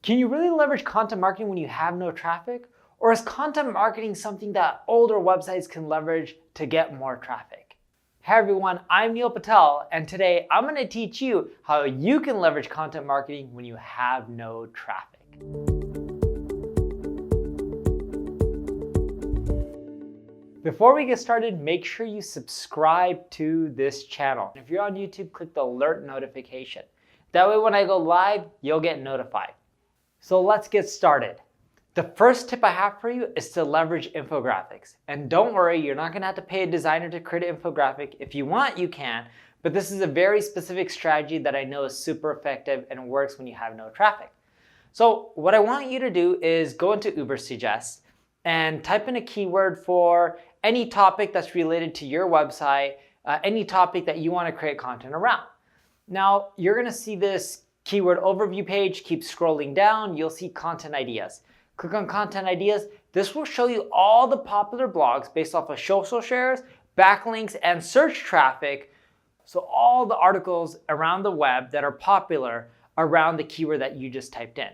Can you really leverage content marketing when you have no traffic? Or is content marketing something that older websites can leverage to get more traffic? Hey everyone, I'm Neil Patel, and today I'm going to teach you how you can leverage content marketing when you have no traffic. Before we get started, make sure you subscribe to this channel. If you're on YouTube, click the alert notification. That way when I go live, you'll get notified. So let's get started. The first tip I have for you is to leverage infographics. And don't worry, you're not gonna have to pay a designer to create an infographic. If you want, you can, but this is a very specific strategy that I know is super effective and works when you have no traffic. So what I want you to do is go into Ubersuggest and type in a keyword for any topic that's related to your website, any topic that you wanna create content around. Now, you're gonna see this keyword overview page, keep scrolling down, you'll see content ideas. Click on content ideas. This will show you all the popular blogs based off of social shares, backlinks, and search traffic. So all the articles around the web that are popular around the keyword that you just typed in.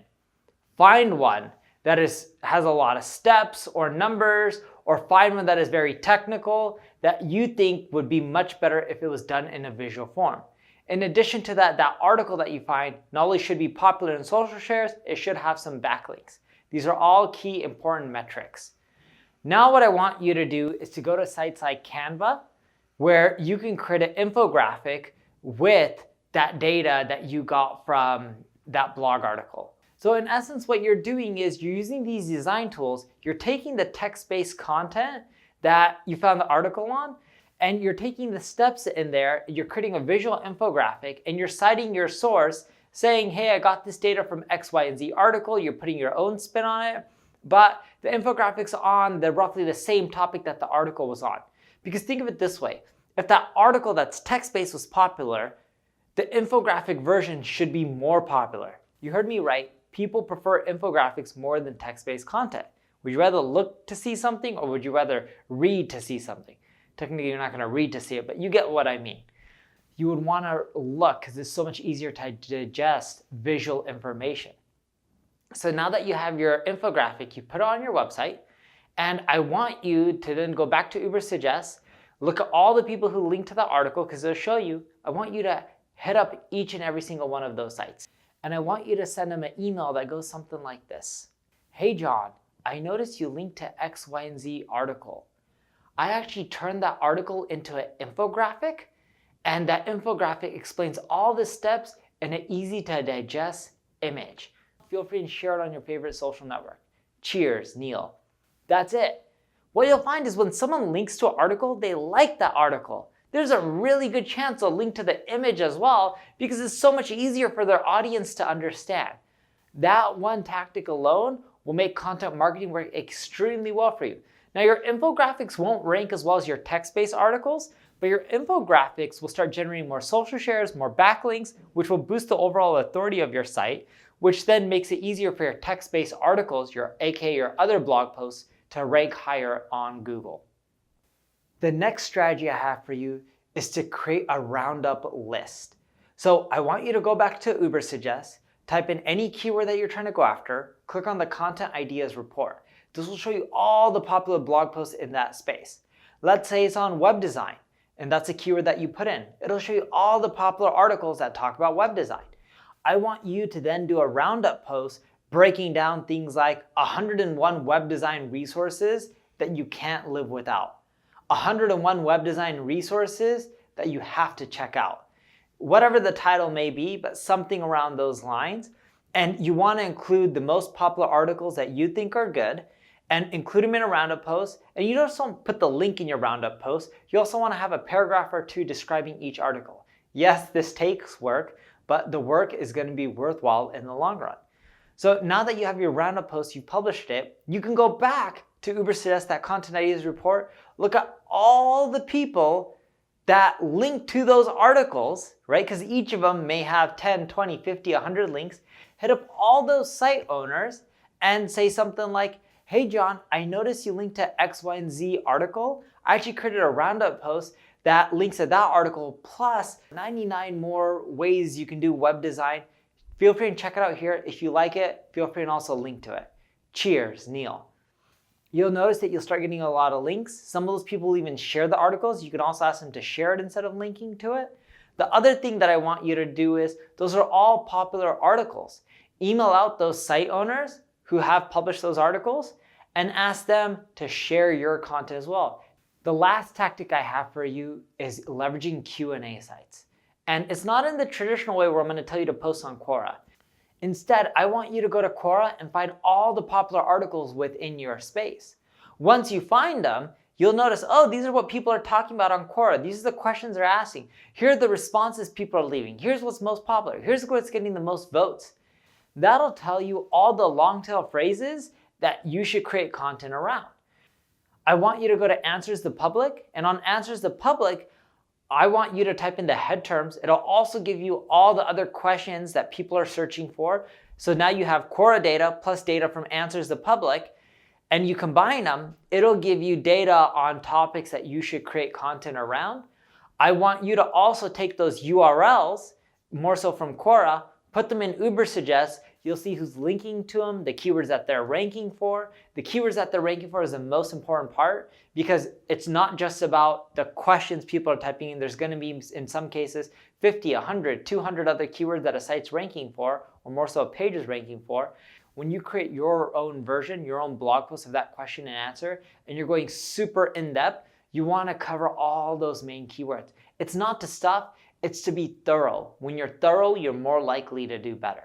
Find one that has a lot of steps or numbers, or find one that is very technical that you think would be much better if it was done in a visual form. In addition to that, that article that you find not only should be popular in social shares, it should have some backlinks. These are all key important metrics. Now what I want you to do is to go to sites like Canva, where you can create an infographic with that data that you got from that blog article. So in essence, what you're doing is you're using these design tools, you're taking the text-based content that you found the article on, and you're taking the steps in there, you're creating a visual infographic, and you're citing your source, saying, hey, I got this data from X, Y, and Z article. You're putting your own spin on it, but the infographic's on roughly the same topic that the article was on. Because think of it this way, if that article that's text-based was popular, the infographic version should be more popular. You heard me right, people prefer infographics more than text-based content. Would you rather look to see something, or would you rather read to see something? Technically, you're not gonna read to see it, but you get what I mean. You would wanna look because it's so much easier to digest visual information. So now that you have your infographic, you put it on your website, and I want you to then go back to Ubersuggest, look at all the people who link to the article because they'll show you. I want you to hit up each and every single one of those sites. And I want you to send them an email that goes something like this. Hey John, I noticed you linked to X, Y, and Z article. I actually turned that article into an infographic, and that infographic explains all the steps in an easy to digest image. Feel free to share it on your favorite social network. Cheers, Neil. That's it. What you'll find is when someone links to an article, they like that article. There's a really good chance they'll link to the image as well because it's so much easier for their audience to understand. That one tactic alone will make content marketing work extremely well for you. Now your infographics won't rank as well as your text-based articles, but your infographics will start generating more social shares, more backlinks, which will boost the overall authority of your site, which then makes it easier for your text-based articles, aka your other blog posts, to rank higher on Google. The next strategy I have for you is to create a Roundup list. So I want you to go back to Ubersuggest, type in any keyword that you're trying to go after, click on the Content Ideas report. This will show you all the popular blog posts in that space. Let's say it's on web design, and that's a keyword that you put in. It'll show you all the popular articles that talk about web design. I want you to then do a roundup post breaking down things like 101 web design resources that you can't live without. 101 web design resources that you have to check out. Whatever the title may be, but something around those lines. And you want to include the most popular articles that you think are good and include them in a roundup post. And you just don't put the link in your roundup post. You also want to have a paragraph or two describing each article. Yes, this takes work, but the work is going to be worthwhile in the long run. So now that you have your roundup post, you've published it, you can go back to Ubersuggest, that Content Ideas report, look at all the people that link to those articles, right? Because each of them may have 10, 20, 50, 100 links. Hit up all those site owners and say something like, hey John, I noticed you linked to X, Y, and Z article. I actually created a roundup post that links to that article plus 99 more ways you can do web design. Feel free and check it out here. If you like it, feel free and also link to it. Cheers, Neil. You'll notice that you'll start getting a lot of links. Some of those people will even share the articles. You can also ask them to share it instead of linking to it. The other thing that I want you to do is, those are all popular articles. Email out those site owners who have published those articles and ask them to share your content as well. The last tactic I have for you is leveraging Q&A sites. And it's not in the traditional way where I'm going to tell you to post on Quora. Instead, I want you to go to Quora and find all the popular articles within your space. Once you find them, you'll notice, oh, these are what people are talking about on Quora. These are the questions they're asking. Here are the responses people are leaving. Here's what's most popular. Here's what's getting the most votes. That'll tell you all the long tail phrases that you should create content around. I want you to go to Answers the Public, and on Answers the Public, I want you to type in the head terms. It'll also give you all the other questions that people are searching for. So now you have Quora data plus data from Answers the Public, and you combine them, it'll give you data on topics that you should create content around. I want you to also take those URLs, more so from Quora, put them in Ubersuggest. You'll see who's linking to them, the keywords that they're ranking for. The keywords that they're ranking for is the most important part, because it's not just about the questions people are typing in. There's going to be, in some cases, 50, 100, 200 other keywords that a site's ranking for, or more so a page is ranking for. When you create your own version, your own blog post of that question and answer, and you're going super in-depth, you want to cover all those main keywords. It's not to stuff, it's to be thorough. When you're thorough, you're more likely to do better.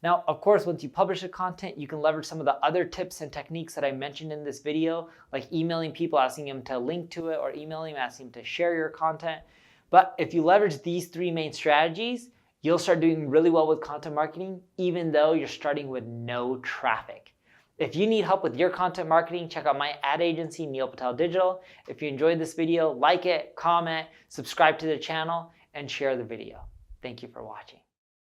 Now, of course, once you publish the content, you can leverage some of the other tips and techniques that I mentioned in this video, like emailing people, asking them to link to it, or emailing them, asking them to share your content. But if you leverage these three main strategies, you'll start doing really well with content marketing, even though you're starting with no traffic. If you need help with your content marketing, check out my ad agency, Neil Patel Digital. If you enjoyed this video, like it, comment, subscribe to the channel, and share the video. Thank you for watching.